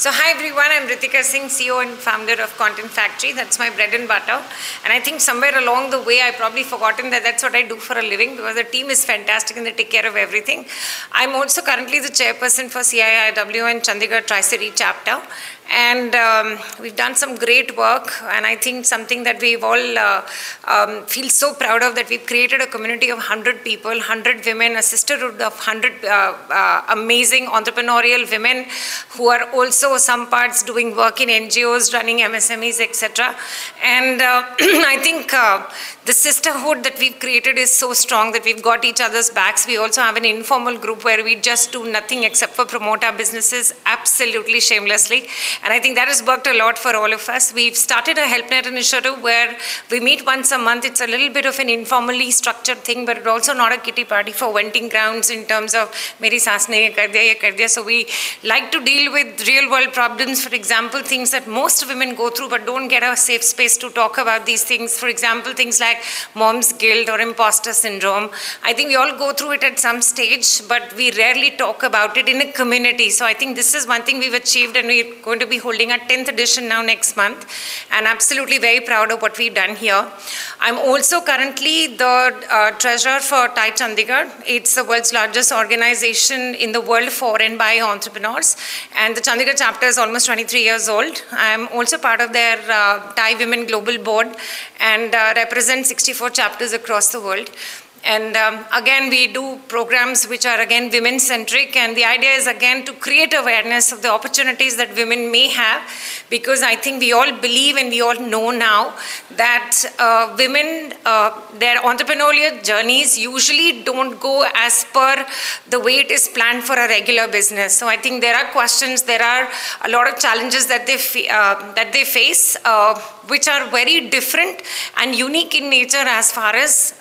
So hi everyone, I'm Ritika Singh, CEO and founder of Content Factory. That's my bread and butter. And I think somewhere along the way, I've probably forgotten that that's what I do for a living because the team is fantastic and they take care of everything. I'm also currently the chairperson for CIIW and Chandigarh Tri-City chapter. And we've done some great work, and I think something that we've all feel so proud of, that we've created a community of 100 people, 100 women, a sisterhood of 100 amazing entrepreneurial women who are also some parts doing work in NGOs, running MSMEs, etc. And I think the sisterhood that we've created is so strong that we've got each other's backs. We also have an informal group where we just do nothing except for promote our businesses absolutely shamelessly. And I think that has worked a lot for all of us. We've started a HelpNet initiative where we meet once a month. It's a little bit of an informally structured thing, but it's also not a kitty party for venting grounds in terms of meri saas ne ye kar diya. So we like to deal with real world problems. For example, things that most women go through but don't get a safe space to talk about these things. For example, things like mom's guilt or imposter syndrome. I think we all go through it at some stage, but we rarely talk about it in a community. So I think this is one thing we've achieved, and we're going to be holding our 10th edition now next month, and absolutely very proud of what we've done here. I'm also currently the treasurer for TiE Chandigarh. It's the world's largest organization in the world for and by entrepreneurs, and the Chandigarh chapter is almost 23 years old. I'm also part of their TiE Women Global Board and represent 64 chapters across the world. And again, we do programs which are again women-centric, and the idea is again to create awareness of the opportunities that women may have, because I think we all believe and we all know now that women, their entrepreneurial journeys usually don't go as per the way it is planned for a regular business. So I think there are questions, there are a lot of challenges that they face, which are very different and unique in nature as far as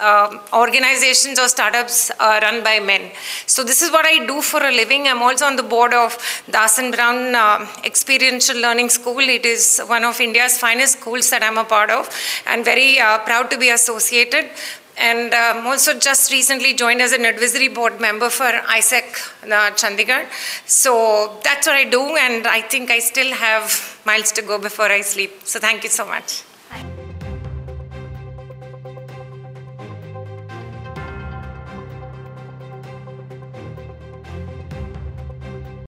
organizations or startups run by men. So this is what I do for a living. I'm also on the board of Dasan Brown Experiential Learning School. It is one of India's finest schools that I'm a part of, and very proud to be associated. And also just recently joined as an advisory board member for ISEC Chandigarh. So that's what I do, and I think I still have miles to go before I sleep. So thank you so much.